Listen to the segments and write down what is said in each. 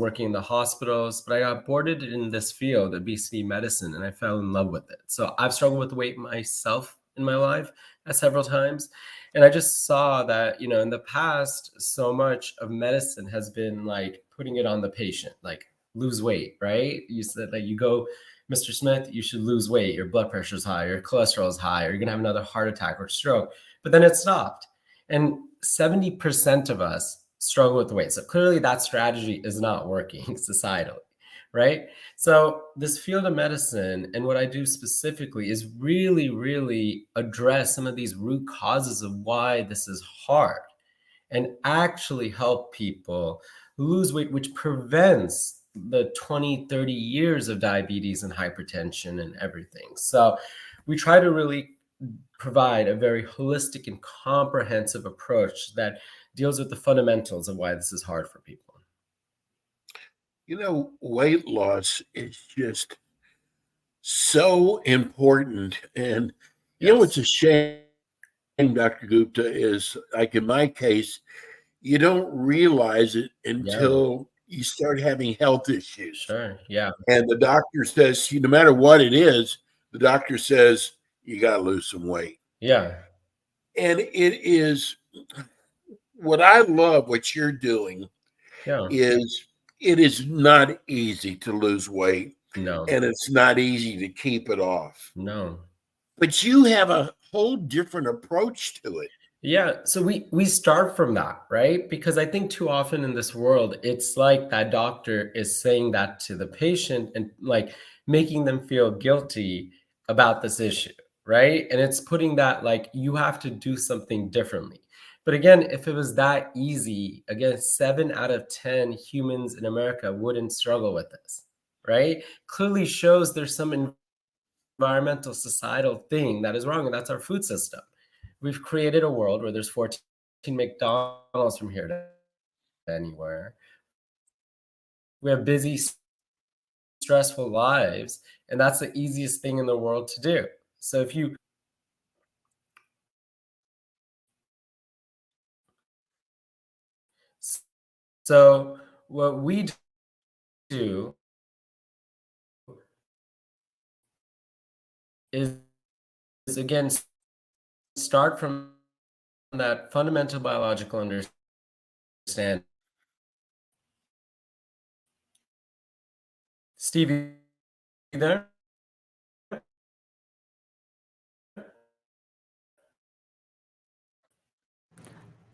working in the hospitals, but I got boarded in this field, obesity medicine, and I fell in love with it. So I've struggled with weight myself in my life several times. And I just saw that, in the past, so much of medicine has been like putting it on the patient, like lose weight, right? You said that you go, Mr. Smith, you should lose weight. Your blood pressure is high, your cholesterol is high, or you're going to have another heart attack or stroke. But then it stopped. And 70% of us struggle with weight. So clearly that strategy is not working societally, right? So this field of medicine and what I do specifically is really, really address some of these root causes of why this is hard and actually help people lose weight, which prevents the 20, 30 years of diabetes and hypertension and everything. So we try to really provide a very holistic and comprehensive approach that deals with the fundamentals of why this is hard for people. Weight loss is just so important. And, it's a shame, Dr. Gupta, is like in my case, you don't realize it until you start having health issues. Sure. Yeah. And the doctor says, no matter what it is, the doctor says, you got to lose some weight. Yeah. And it is what I love what you're doing is it is not easy to lose weight. No. And it's not easy to keep it off. No. But you have a whole different approach to it. Yeah. So we start from that, right? Because I think too often in this world, it's like that doctor is saying that to the patient and like making them feel guilty about this issue, right? And it's putting that like you have to do something differently. But again, if it was that easy, again, 7 out of 10 humans in America wouldn't struggle with this, right? Clearly shows there's some environmental societal thing that is wrong, and that's our food system. We've created a world where there's 14 McDonald's from here to anywhere. We have busy, stressful lives, and that's the easiest thing in the world to do. So if you So what we do is again, start from that fundamental biological understanding. Steve, you there?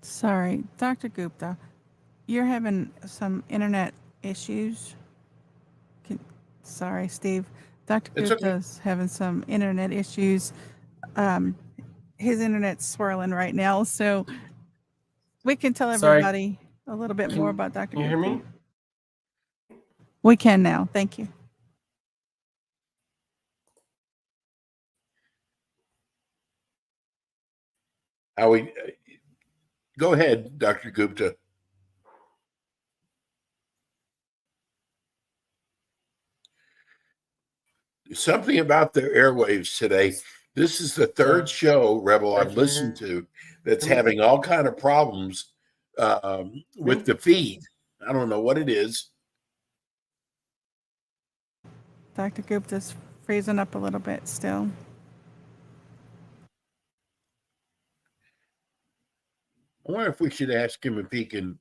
Sorry, Dr. Gupta, you're having some internet issues. Sorry, Steve. Dr. Gupta's having some internet issues. His internet's swirling right now, so we can tell everybody a little bit more about Dr. Gupta. Can you hear me? We can now. Thank you. Go ahead, Dr. Gupta. Something about the airwaves today. This is the third show, Rebel, I've listened to that's having all kind of problems with the feed. I don't know what it is. Dr. Gupta's freezing up a little bit still. I wonder if we should ask him if he can.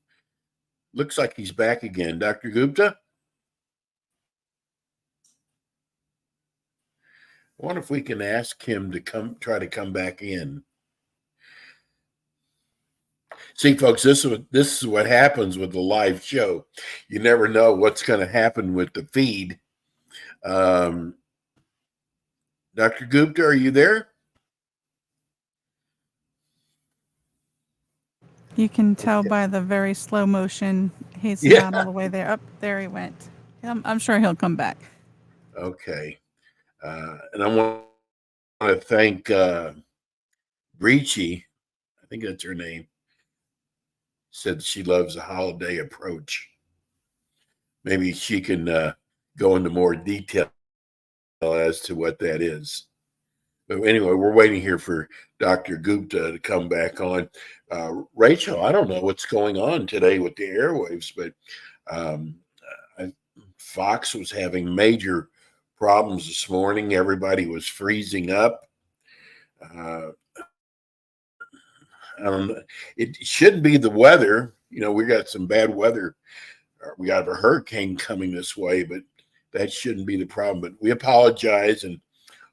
Looks like he's back again. Dr. Gupta? I wonder if we can ask him to try to come back in. See, folks, this is what happens with the live show. You never know what's going to happen with the feed. Dr. Gupta, are you there? You can tell by the very slow motion he's not all the way there. Up there he went. I'm sure he'll come back. Okay. And I want to thank Breachy, I think that's her name, said she loves a holiday approach. Maybe she can go into more detail as to what that is. But anyway, we're waiting here for Dr. Gupta to come back on. Rachel, I don't know what's going on today with the airwaves, but Fox was having major problems this morning. Everybody was freezing up. I don't know. It shouldn't be the weather. You know, we got some bad weather. We have a hurricane coming this way, but that shouldn't be the problem. But we apologize, and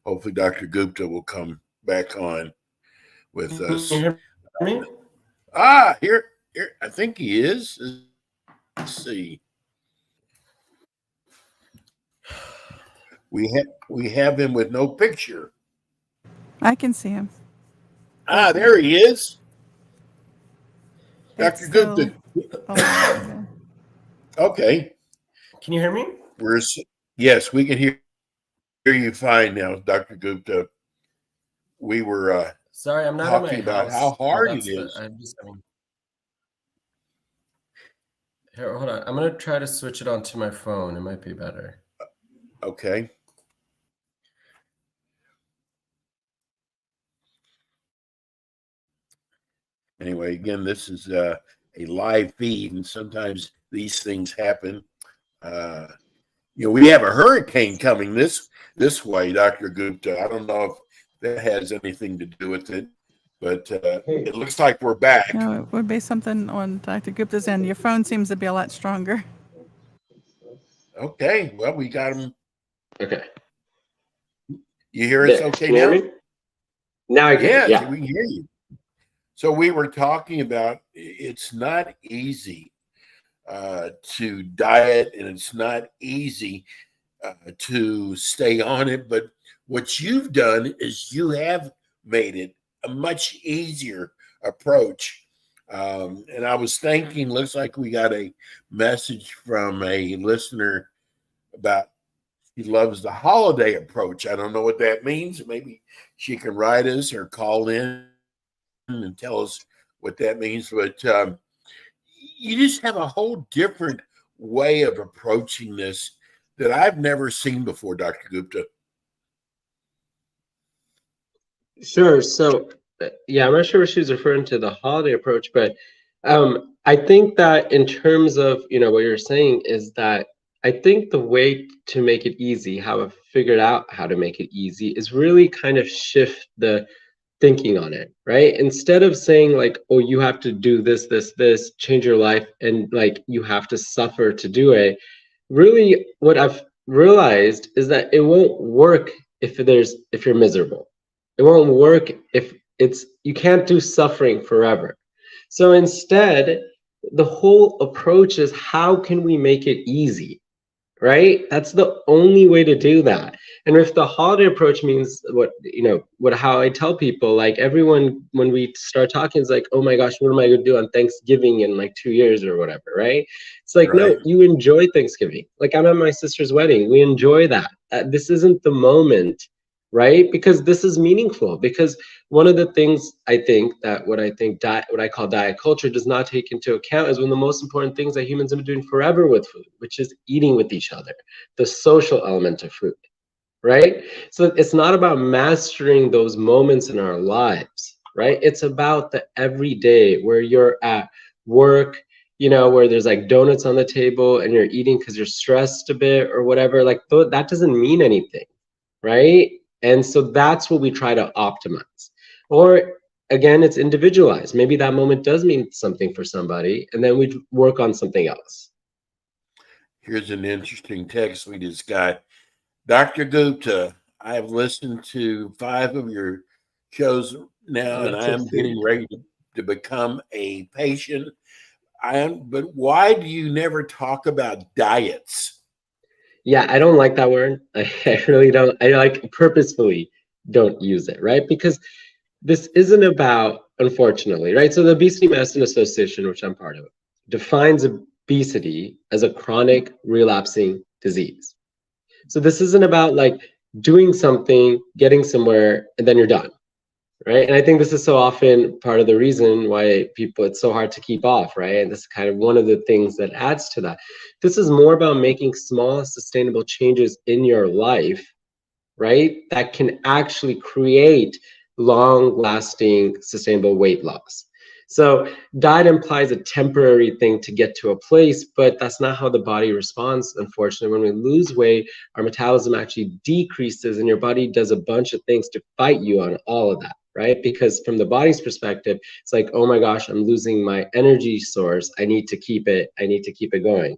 hopefully Dr. Gupta will come back on with us. Can you hear me? Here, I think he is. Let's see. We have him with no picture. I can see him. There he is. It's Dr. Gupta. still- Okay. Can you hear me? Yes, we can hear you fine now, Dr. Gupta. We were Sorry, I'm not talking in my about house. how hard That's it is. I'm just having. Here, hold on. I'm gonna try to switch it onto my phone. It might be better. Okay. Anyway, again, this is a live feed, and sometimes these things happen. You know, we have a hurricane coming this way, Dr. Gupta. I don't know if that has anything to do with it, but it looks like we're back. No, it would be something on Dr. Gupta's end. Your phone seems to be a lot stronger. Okay, well, we got him. Okay. You hear us okay now? Hear me? Now I can. Yeah, we can hear you. So we were talking about it's not easy to diet, and it's not easy to stay on it. But what you've done is you have made it a much easier approach. And I was thinking, looks like we got a message from a listener about he loves the holiday approach. I don't know what that means. Maybe she can write us or call in and tell us what that means. But you just have a whole different way of approaching this that I've never seen before, Dr. Gupta. Sure. So, yeah, I'm not sure if she was referring to the holiday approach, but I think that in terms of, what you're saying is that I think the way to make it easy, how I've figured out how to make it easy, is really kind of shift the thinking on it, right? Instead of saying like, oh, you have to do this, change your life, and like you have to suffer to do it. Really, what I've realized is that it won't work if you're miserable. It won't work if you can't do suffering forever. So instead, the whole approach is how can we make it easy? Right? That's the only way to do that. And if the holiday approach means how I tell people, like everyone, when we start talking, is like, oh my gosh, what am I going to do on Thanksgiving in like 2 years or whatever, right? It's like, no, you enjoy Thanksgiving. Like I'm at my sister's wedding. We enjoy that. This isn't the moment, right? Because this is meaningful. Because one of the things I think that what I call diet culture does not take into account is one of the most important things that humans have been doing forever with food, which is eating with each other, the social element of food, right? So it's not about mastering those moments in our lives, right? It's about the everyday where you're at work, where there's like donuts on the table and you're eating because you're stressed a bit or whatever. Like that doesn't mean anything, right? And so that's what we try to optimize. Or again, it's individualized. Maybe that moment does mean something for somebody, and then we work on something else. Here's an interesting text we just got. Dr. Gupta, I have listened to 5 of your shows now, and I am getting ready to become a patient. But why do you never talk about diets? Yeah, I don't like that word. I really don't. I purposefully don't use it, right? Because this isn't about, unfortunately, right? So the Obesity Medicine Association, which I'm part of, defines obesity as a chronic relapsing disease. So this isn't about like doing something, getting somewhere, and then you're done, right? And I think this is so often part of the reason why it's so hard to keep off, right? And this is kind of one of the things that adds to that. This is more about making small, sustainable changes in your life, right? That can actually create long-lasting, sustainable weight loss. So diet implies a temporary thing to get to a place, but that's not how the body responds. Unfortunately, when we lose weight, our metabolism actually decreases and your body does a bunch of things to fight you on all of that, right? Because from the body's perspective, it's like, oh my gosh, I'm losing my energy source. I need to keep it going.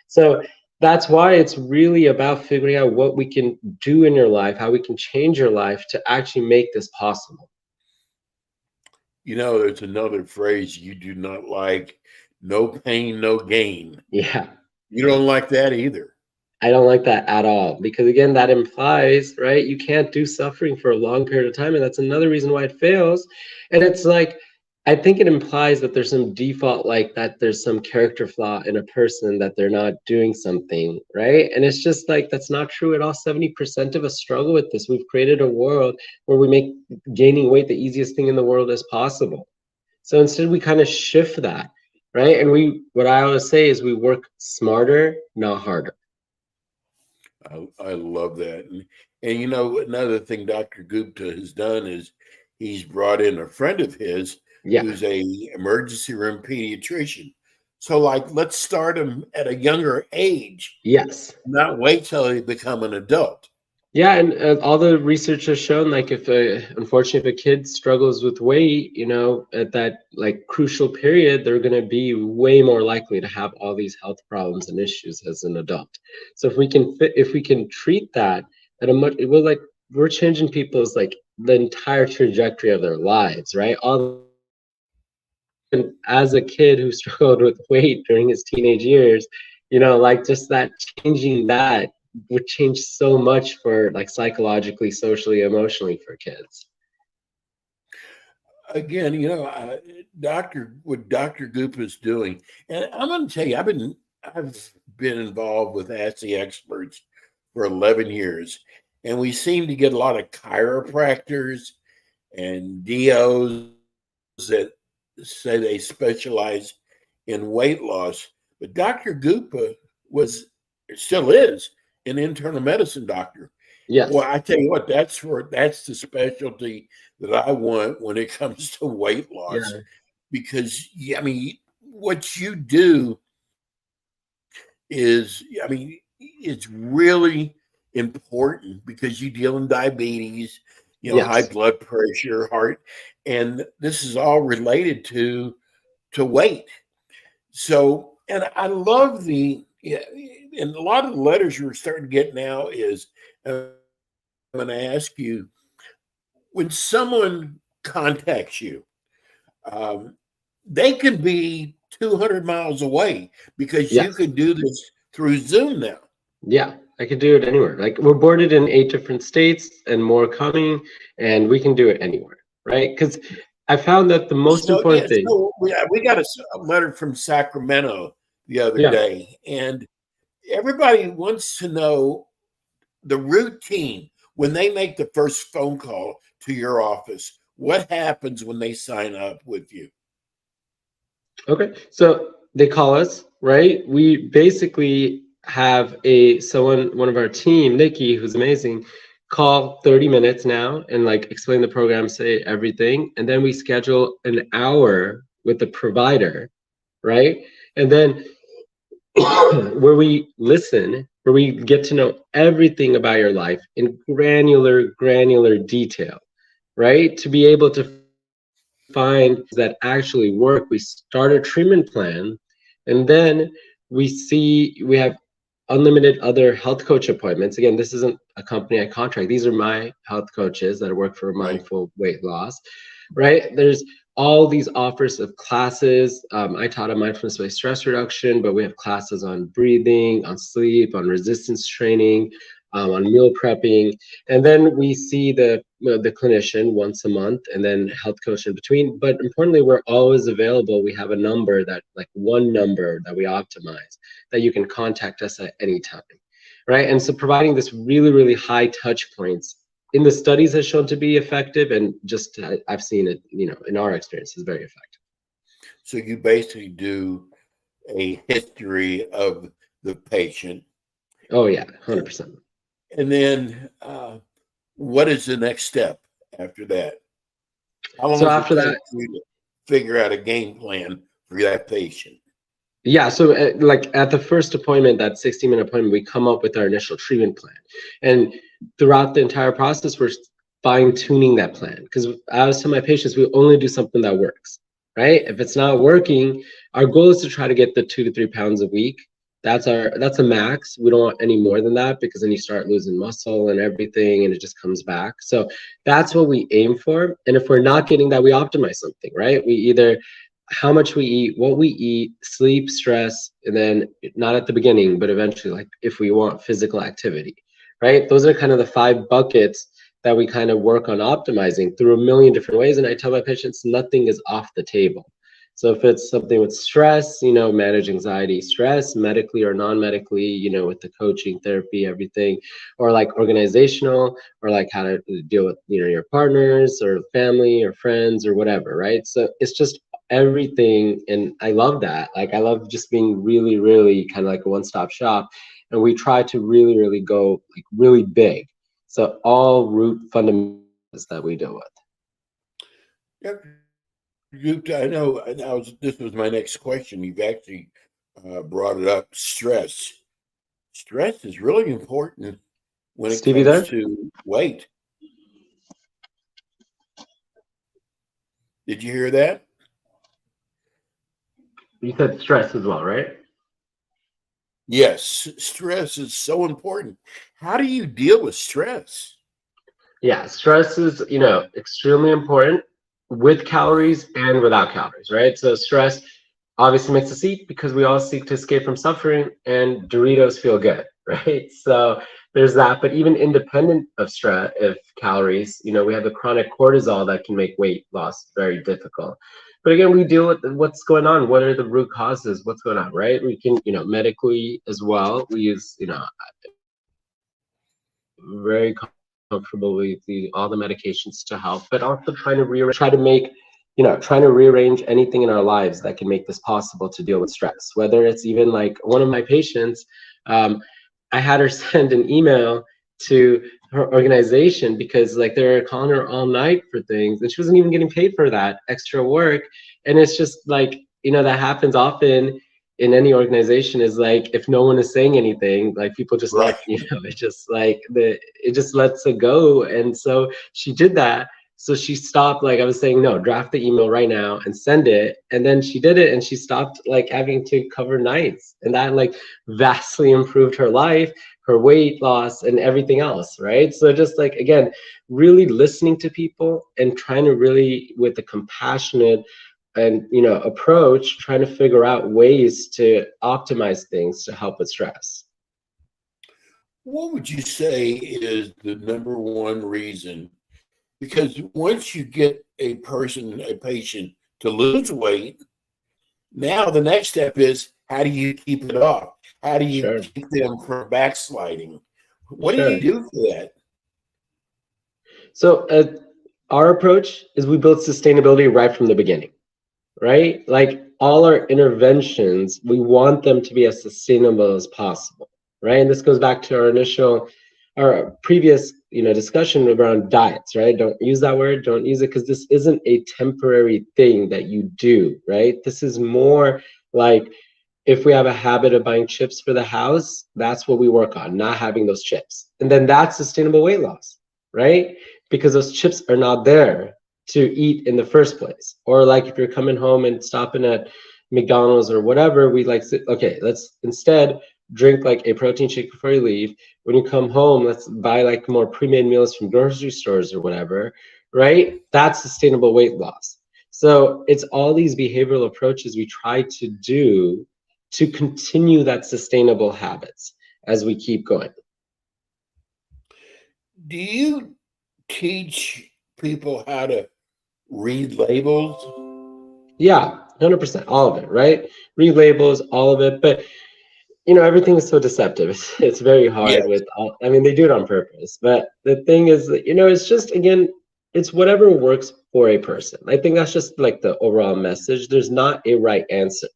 So that's why it's really about figuring out what we can do in your life, how we can change your life to actually make this possible. You know, there's another phrase you do not like: no pain, no gain. Yeah. You don't like that either. I don't like that at all, because again, that implies, right, you can't do suffering for a long period of time, and that's another reason why it fails. And it's like, I think it implies that there's some default, like that there's some character flaw in a person, that they're not doing something, right? And it's just like, that's not true at all. 70% of us struggle with this. We've created a world where we make gaining weight the easiest thing in the world as possible. So instead we kind of shift that, right? And what I always say is we work smarter, not harder. I love that. And you know, another thing Dr. Gupta has done is he's brought in a friend of his who's a emergency room pediatrician. So like, let's start him at a younger age. Yes. Not wait till they become an adult. Yeah, and all the research has shown, like, unfortunately, if a kid struggles with weight, you know, at that like crucial period, they're going to be way more likely to have all these health problems and issues as an adult. So if we can treat that at a much, we're changing people's, like, the entire trajectory of their lives, right? As a kid who struggled with weight during his teenage years, you know, like, just that, changing that would change so much for, like, psychologically, socially, emotionally for kids. Again, you know, what Dr. Gupta is doing, and I'm going to tell you, I've been involved with ASSE experts for 11 years, and we seem to get a lot of chiropractors and DOs that say they specialize in weight loss. But Dr. Gupta still is an internal medicine doctor. Yes. Well, I tell you what, that's the specialty that I want when it comes to weight loss. Yeah. Because, I mean, what you do is, I mean, it's really important because you deal in diabetes, you know, high blood pressure, heart, and this is all related to weight. So, and I love and a lot of the letters you're starting to get now is, I'm going to ask you, when someone contacts you, they can be 200 miles away because you can do this through Zoom now. Yeah, I could do it anywhere. Like, we're boarded in 8 different states and more coming, and we can do it anywhere, right? Because I found that the most important thing. So we got a letter from Sacramento the other day, and everybody wants to know the routine when they make the first phone call to your office. What happens when they sign up with you? Okay, so they call us, right? We basically have one of our team, Nikki, who's amazing, call 30 minutes now and, like, explain the program, say everything, and then we schedule an hour with the provider, right? And then where we listen, where we get to know everything about your life in granular detail, right? To be able to find that actually work, we start a treatment plan, and then we have unlimited other health coach appointments. Again, this isn't a company I contract. These are my health coaches that work for mindful weight loss, right? There's all these offers of classes. I taught a mindfulness-based stress reduction, but we have classes on breathing, on sleep, on resistance training, on meal prepping. And then we see the clinician once a month, and then health coach in between. But importantly, we're always available. We have a number one number that we optimize, that you can contact us at any time, right? And so providing this really high touch points in the studies has shown to be effective, and just I've seen it, you know, in our experience, is very effective. So you basically do a history of the patient. Oh yeah, 100%. And then what is the next step after that? So after that, figure out a game plan for that patient? Yeah, so like at the first appointment, that 60-minute appointment, we come up with our initial treatment plan. And throughout the entire process, we're fine-tuning that plan. Because I always tell my patients, we only do something that works, right? If it's not working, our goal is to try to get the 2 to 3 pounds a week. That's a max. We don't want any more than that, because then you start losing muscle and everything, and it just comes back. So that's what we aim for. And if we're not getting that, we optimize something, right? We either how much we eat, what we eat, sleep, stress, and then not at the beginning, but eventually, like if we want physical activity, right? Those are kind of the 5 buckets that we kind of work on optimizing through a million different ways. And I tell my patients, nothing is off the table. So if it's something with stress, manage anxiety, stress, medically or non-medically, with the coaching, therapy, everything, or like organizational, or like how to deal with, your partners or family or friends or whatever, right? So it's just everything. And I love that. Like, I love just being really, really kind of like a one-stop shop. And we try to really, really go like really big. So all root fundamentals that we deal with. Yep. Gupta, I know this was my next question. You've actually brought it up. Stress. Stress is really important when it Stevie comes there? to weight. Did you hear that? You said stress as well, right? Yes, stress is so important. How do you deal with stress? Yeah, stress is, extremely important with calories and without calories, right? So stress obviously makes us eat because we all seek to escape from suffering, and Doritos feel good, right? So there's that. But even independent of stress, of calories, we have the chronic cortisol that can make weight loss very difficult. But again, we deal with what's going on. What are the root causes? What's going on, right? We can, medically as well. We use, very comfortable with all the medications to help, but also trying to rearrange anything in our lives that can make this possible to deal with stress. Whether it's even like one of my patients, I had her send an email to her organization because like they're calling her all night for things, and she wasn't even getting paid for that extra work. And it's just like, that happens often in any organization, is like if no one is saying anything, like people just Right. it just like it just lets it go. And so she did that. So she stopped, like I was saying, no, draft the email right now and send it. And then she did it, and she stopped like having to cover nights, and that like vastly improved her life, her weight loss, and everything else, right? So just like, again, really listening to people and trying to really, with a compassionate and approach, trying to figure out ways to optimize things to help with stress. What would you say is the number one reason? Because once you get a patient to lose weight, now the next step is, how do you keep it off? How do you keep them from backsliding? What do you do for that? So our approach is we build sustainability right from the beginning, right? Like all our interventions, we want them to be as sustainable as possible, right? And this goes back to our previous, discussion around diets, right? Don't use that word, don't use it, because this isn't a temporary thing that you do, right? This is more like, if we have a habit of buying chips for the house, that's what we work on, not having those chips. And then that's sustainable weight loss, right? Because those chips are not there to eat in the first place. Or like if you're coming home and stopping at McDonald's or whatever, we like, okay, let's instead drink like a protein shake before you leave. When you come home, let's buy like more pre-made meals from grocery stores or whatever, right? That's sustainable weight loss. So it's all these behavioral approaches we try to do to continue that sustainable habits as we keep going. Do you teach people how to read labels? Yeah, 100%, all of it, right? Read labels, all of it. But everything is so deceptive. It's very hard with all, I mean, they do it on purpose. But the thing is that, it's just, again, it's whatever works for a person. I think that's just like the overall message. There's not a right answer,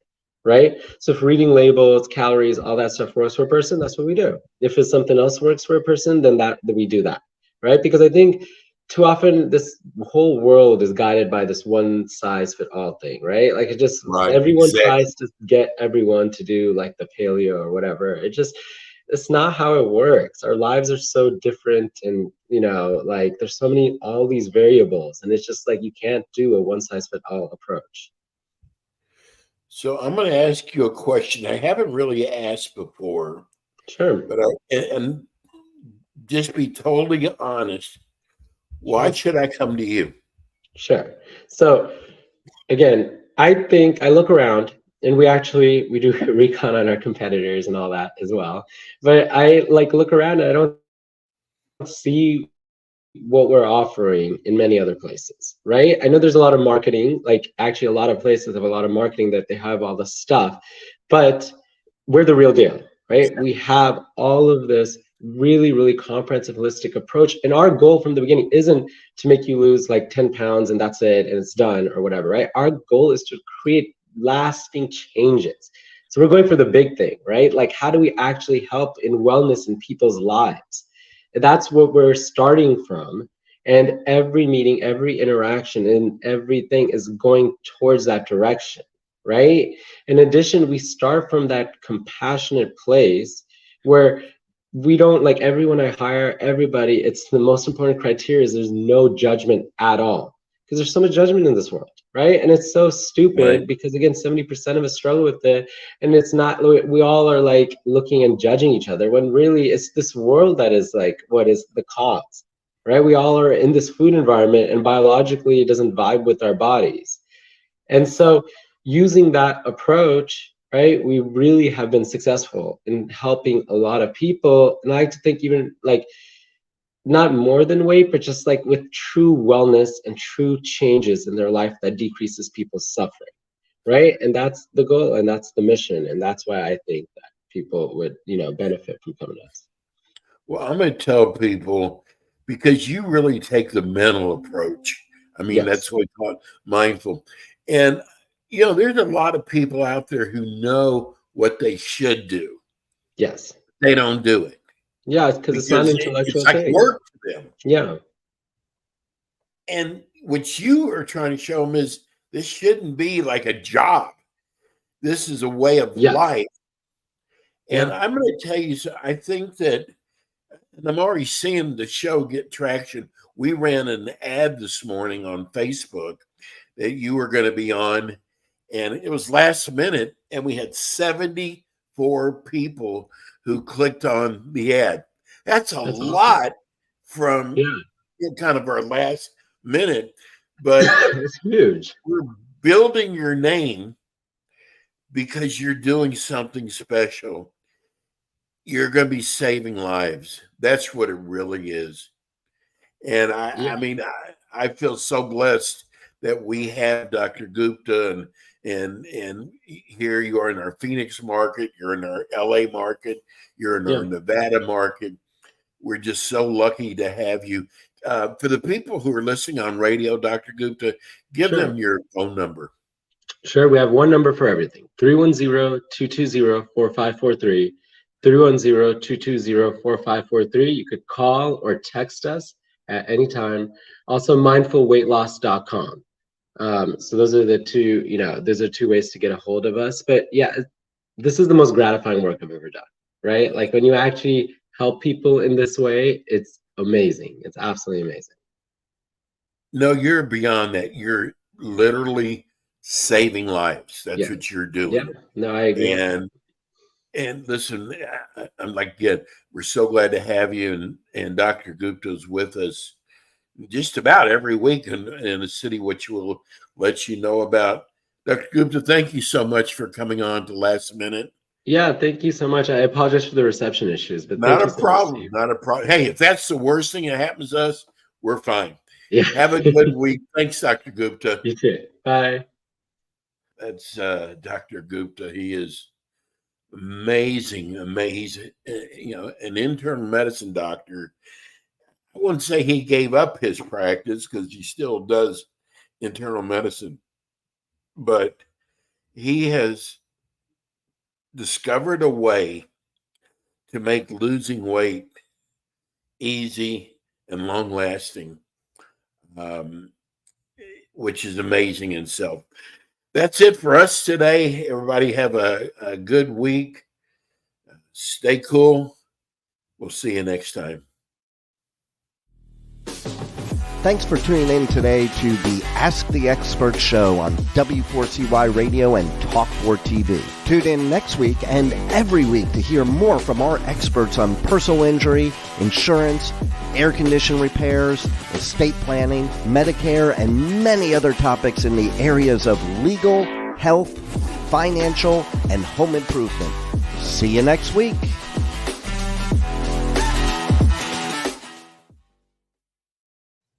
right? So if reading labels, calories, all that stuff works for a person, that's what we do. If it's something else works for a person, then we do that, right? Because I think too often this whole world is guided by this one size fit all thing, right? Like it just Right. everyone Exactly. tries to get everyone to do like the paleo or whatever. It's not how it works. Our lives are so different, and like there's so many all these variables, and it's just like you can't do a one size fit all approach. So I'm going to ask you a question I haven't really asked before. Sure. But and just be totally honest. Why should I come to you? Sure. So again, I think I look around, and we do recon on our competitors and all that as well. But I like look around and I don't see what we're offering in many other places, right? I know there's a lot of marketing, like actually a lot of places have a lot of marketing that they have all the stuff, but we're the real deal, right? We have all of this really, really comprehensive holistic approach. And our goal from the beginning isn't to make you lose like 10 pounds and that's it and it's done or whatever, right? Our goal is to create lasting changes. So we're going for the big thing, right? Like, how do we actually help in wellness in people's lives? That's what we're starting from. And every meeting, every interaction, and everything is going towards that direction, right? In addition, we start from that compassionate place where we don't like everyone I hire, everybody, it's the most important criteria is there's no judgment at all. Because there's so much judgment in this world, right? And it's so stupid because again, 70% of us struggle with it. And it's not, we all are like looking and judging each other when really it's this world that is like what is the cause, right? We all are in this food environment and biologically it doesn't vibe with our bodies. And so using that approach, right, we really have been successful in helping a lot of people. And I like to think even like not more than weight, but just like with true wellness and true changes in their life that decreases people's suffering, right? And that's the goal and that's the mission. And that's why I think that people would, benefit from coming to us. Well, I'm going to tell people because you really take the mental approach. I mean, that's what we call mindful. And, there's a lot of people out there who know what they should do. Yes. They don't do it. Yeah, because it's not an intellectual it's like thing. work to them. Yeah. And what you are trying to show them is this shouldn't be like a job. This is a way of life. And I'm going to tell you, I think that, and I'm already seeing the show get traction. We ran an ad this morning on Facebook that you were going to be on, and it was last minute, and we had 74 people who clicked on the ad. That's lot from kind of our last minute, but it's huge. We're building your name because you're doing something special. You're going to be saving lives. That's what it really is. And I mean, I feel so blessed that we have Dr. Gupta and here you are in our Phoenix market, you're in our LA market, you're in our Nevada market. We're just so lucky to have you. For the people who are listening on radio, Dr. Gupta, give them your phone number. Sure. We have one number for everything. 310-220-4543. 310-220-4543. You could call or text us at any time. Also mindfulweightloss.com. So those are the two, those are two ways to get a hold of us. But yeah, this is the most gratifying work I've ever done, right? Like when you actually help people in this way, it's amazing. It's absolutely amazing. No, you're beyond that. You're literally saving lives. That's what you're doing. Yeah, no, I agree. And listen, I'm like, we're so glad to have you. And Dr. Gupta is with us just about every week in a city, which we'll let you know about. Dr. Gupta, thank you so much for coming on to Last Minute. Yeah, thank you so much. I apologize for the reception issues, but not a problem. Not a problem. Hey, if that's the worst thing that happens to us, we're fine. Yeah. Have a good week. Thanks, Dr. Gupta. You too. Bye. That's Dr. Gupta. He is amazing. An internal medicine doctor. I wouldn't say he gave up his practice because he still does internal medicine, but he has discovered a way to make losing weight easy and long lasting which is amazing in itself. That's it for us today. Everybody have a good week. Stay cool. We'll see you next time. Thanks for tuning in today to the Ask the Expert show on W4CY Radio and Talk4 TV. Tune in next week and every week to hear more from our experts on personal injury, insurance, air condition repairs, estate planning, Medicare, and many other topics in the areas of legal, health, financial, and home improvement. See you next week.